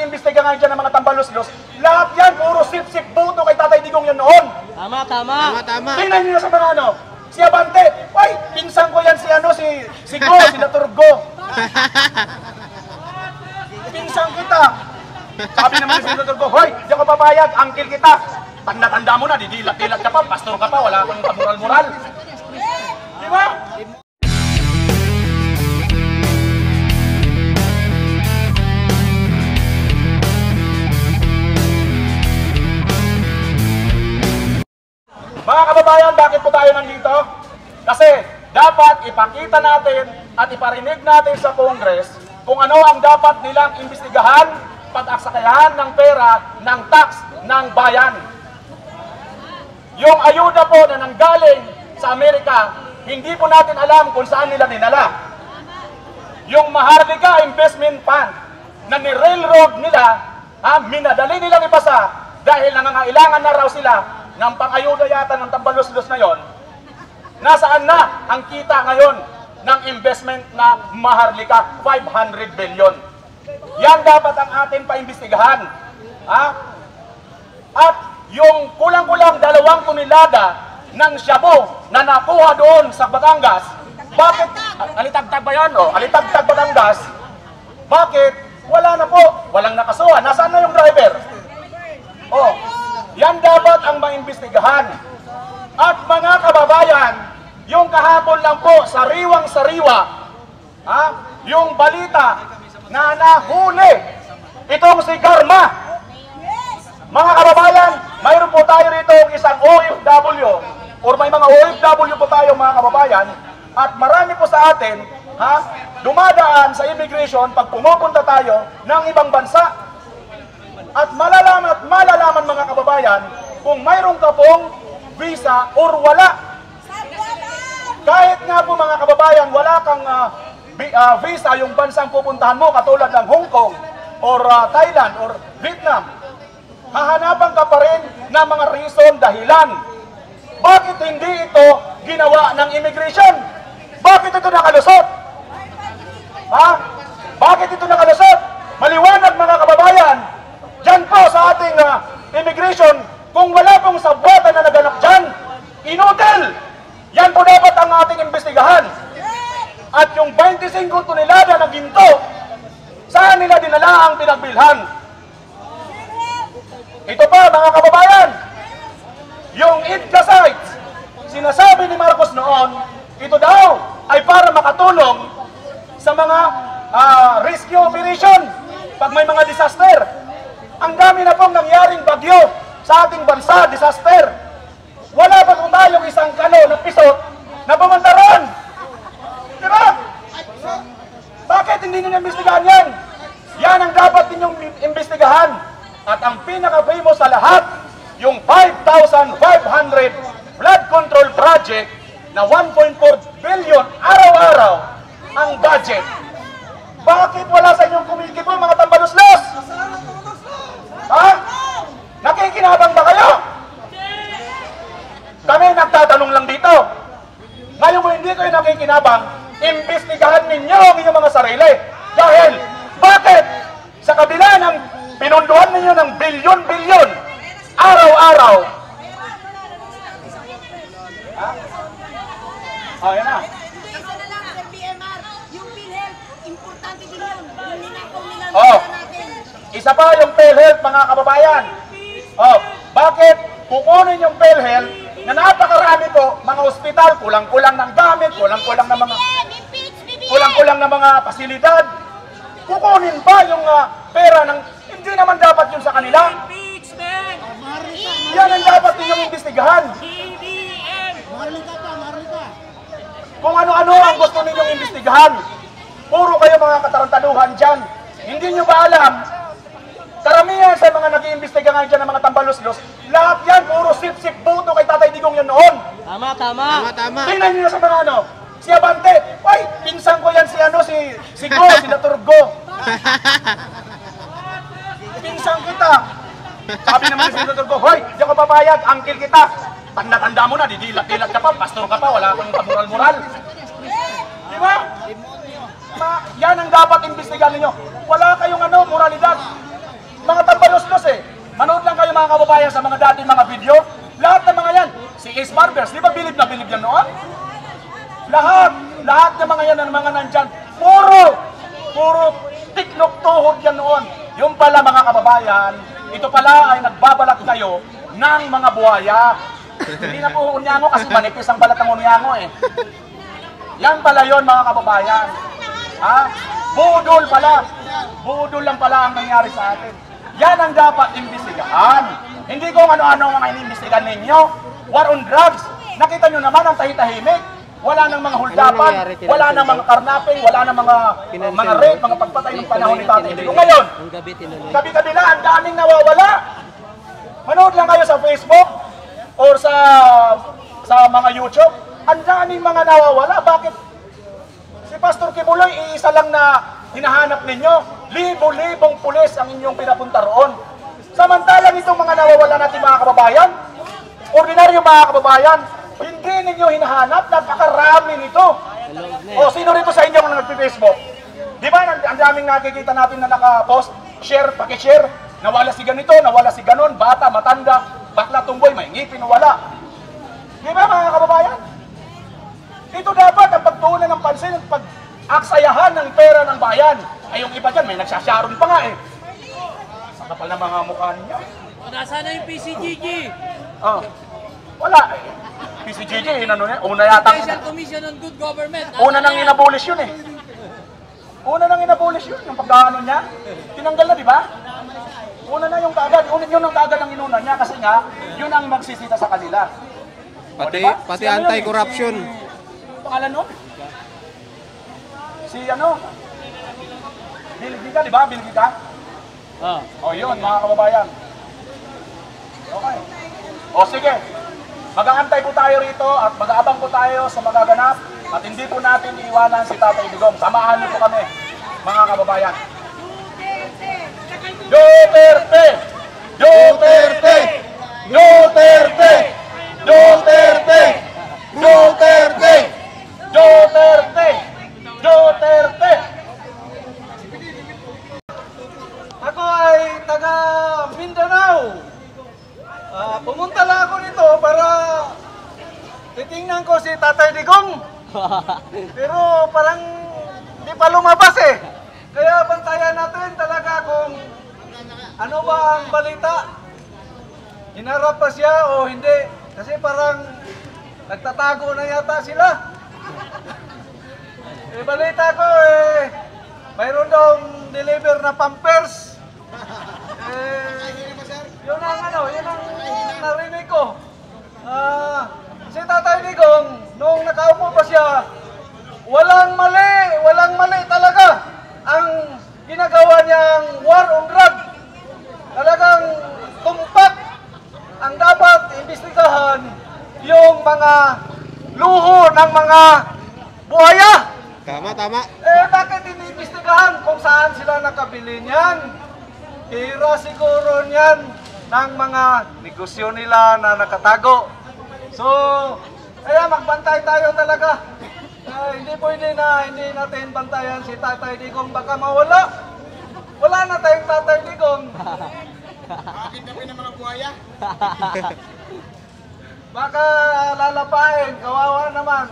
nag-iimbestiga ngayon dyan ng mga tambaluslos, lahat yan, puro sip-sip boto kay Tatay Digong yan noon. Tama, tama. Tingnan nyo na sa mga ano, si Abante, ay, pinsan ko yan si ano, si Go, si Naturgo. Pinsan kita. Sabi naman si Naturgo, hoy, di ako papayag, angkil kita. Pag natanda mo na, didilat-dilat ka pa, pastor ka pa, wala kang kamoral-moral. Di ba? Mga kababayan, bakit po tayo nandito? Kasi dapat ipakita natin at iparinig natin sa Congress kung ano ang dapat nilang imbestigahan pag-aksakayahan ng pera ng tax ng bayan. Yung ayuda po na nanggaling sa Amerika, hindi po natin alam kung saan nila dinala. Yung Maharlika Investment Fund na ni-railroad nila, minadali nilang ipasa dahil nangangailangan na raw sila ng pang-ayuda yata ng tambaluslos na yon. Nasaan na ang kita ngayon ng investment na Maharlika? 500 billion. Yan dapat ang atin paimbestigahan. At yung kulang-kulang 2 tonelada ng shabu na nakuha doon sa Batangas, bakit, alitagtag ba yan? Alitagtag Batangas, bakit wala na po? Walang nakasuha. Nasaan na yung driver? Yan dapat ang maimbestigahan. At mga kababayan, yung kahapon lang po, sariwang-sariwa, yung balita na nahuli itong si Garma. Mga kababayan, mayroon po tayo rito isang OFW, or may mga OFW po tayo mga kababayan, at marami po sa atin, dumadaan sa immigration pag pumupunta tayo ng ibang bansa. At malalaman mga kababayan kung mayroon ka pong visa or wala. Kahit nga po mga kababayan, wala kang visa yung bansang pupuntahan mo katulad ng Hong Kong or Thailand or Vietnam, hahanapan ka pa rin ng mga reason, dahilan. Bakit hindi ito ginawa ng immigration? Bakit ito nakalusot? Bakit ito nakalusot? Maliwanag mga kababayan. Diyan po sa ating immigration, kung wala pong sabwatan na naganap dyan, inutil! Yan po dapat ang ating imbestigahan. At yung 25 tonelada na ginto, saan nila dinala ang pinagbilhan? Ito pa mga kababayan, yung IDCA sites, sinasabi ni Marcos noon, ito daw ay para makatulong sa mga rescue operation pag may mga disaster. Ang dami na pong nangyaring bagyo sa ating bansa, disaster. Wala pa kung tayong isang kano na pisot na pumuntaran. Diba? Bakit hindi ninyo imbestigahan yan? Yan ang dapat ninyong imbestigahan. At ang pinaka-famous sa lahat, yung 5,500 flood control project na 1.4 billion araw-araw ang budget. Bakit wala sa inyong kumikip po mga tambaluslos? Nakikinabang ba kayo? Kami nagtatanong lang dito. Ngayon kung hindi kayo nakikinabang, imbestigahan ninyo ang inyong mga sarili. Dahil, bakit? Sa kabila ng pinunduhan ninyo ng bilyon-bilyon, araw-araw. Yan na. Yung PhilHealth, importante din yun. Yung ninakaw nila natin. Isa pa yung PhilHealth mga kababayan. Bakit kukunin yung PhilHealth na napakarami po mga ospital, kulang-kulang ng gamit, kulang-kulang ng mga pasilidad. Kukunin pa yung pera ng hindi naman dapat yun sa kanila. Yan ang dapat ninyong imbestigahan. Kung ano-ano ang gusto ninyong imbestigahan. Puro kayo mga katarantaduhan dyan. Hindi nyo ba alam? Karamihan sa mga nag-iimbestiga ngayon dyan ng mga tambaluslos, lahat yan, puro sip-sip boto kay Tatay Digong yan noon. Tama. Tingnan nyo na sa mga ano, si Abante, ay, pinsan ko yan si Go, si Naturgo. Pinsan kita. Sabi naman si Naturgo, hoy, di ako papayag, angkil kita. Pag natanda mo na, didilat-dilat ka pa, pastor ka pa, wala kang kamoral-moral. Di ba? Yan ang dapat imbestigahan ninyo. Wala kayong moralidad. mga tambalos-los eh. Manood lang kayo mga kababayan sa mga dating mga video. Lahat ng mga yan, si Ace Barbers, di ba bilib na bilib yan noon? Lahat ng mga yan, ng mga nandyan, puro tiklok tuhod yan noon. Yung pala mga kababayan, ito pala ay nagbabalak kayo ng mga buhaya. Hindi na po unyango kasi manipis ang balat ng unyango eh. Yan pala yon mga kababayan. Ha? Budol pala. Budol lang pala ang nangyari sa atin. Yan ang dapat imbestigahan. Hindi kung ano-ano ang mga inimbestigahan ninyo. War on drugs. Nakita nyo naman ang tahitahimik. Wala nang mga huldapan, wala nang mga karnaping, wala nang mga rape, mga pagpatay ng panahon ni Tatay Digong. Ngayon, gabi-gabi na, ang daming nawawala. Manood lang kayo sa Facebook or sa mga YouTube. Ang daming mga nawawala. Bakit? Si Pastor Kibuloy, iisa lang na hinahanap ninyo. Libo-libong pulis ang inyong pinapunta roon. Samantalang itong mga nawawala natin mga kababayan, ordinaryo mga kababayan, hindi ninyo hinahanap, napakarami nito. O, sino rito sa inyo kung nagpi-Facebook? Di ba, ang daming nakikita natin na naka-post, share, paki-share, nawala si ganito, nawala si ganon, bata, matanda, bakla, tumboy, may ngipin, wala. Di ba mga kababayan? Ito dapat ang pagtuunan ng pansin at pag-aksayahan ng pera ng bayan. Ay yung iba dyan, may nagsasyaron pa nga eh. Sa kapal na mga mukha niya. Nasaan na yung PCGG? Oh, wala eh. PCGG, una yata. Special Commission on Good Government. Una nang inabolish yun eh. Una nang inabolish yun, yung pagkaano niya. Tinanggal na, di ba? Una na yung kaagad, yun ang kaagad ang inuna niya kasi nga, yun ang magsisita sa kanila. Pati anti-corruption. Pangalan nun? Si ano? Bilgita, di ba? Bilgita? O yun, mga kababayan. Okay. O sige. Mag-aantay po tayo rito at mag-aabang po tayo sa magaganap at hindi po natin iiwanan si Tatay Digong. Samahan niyo po kami, mga kababayan. Duterte! Duterte! Duterte! Duterte! Duterte! Duterte! Duterte! Ako ay taga Mindanao. Pumunta lang ako nito para titingnan ko si Tatay Digong. Pero parang hindi pa lumabas eh. Kaya bantayan natin talaga kung ano ba ang balita. Hinarap pa siya o hindi. Kasi parang nagtatago na yata sila. Balita ko mayroon daw deliver na Pampers. Yun ang narinig ko. Si Tatay Digong, nung nakaupo pa siya, walang mali talaga ang ginagawa niyang war on drug. Talagang tumpak ang dapat imbestigahan yung mga luho ng mga buhaya. Tama. Bakit iniimbestigahan kung saan sila nakabili niyan? Tira siguro niyan ng mga negosyo nila na nakatago. So, kaya magbantay tayo talaga. Hindi pwede na hindi natin bantayan si Tatay Digong, baka mawala. Wala na tayong Tatay Digong. Bakit kami ng mga buhaya? Baka lalapain, kawawa naman.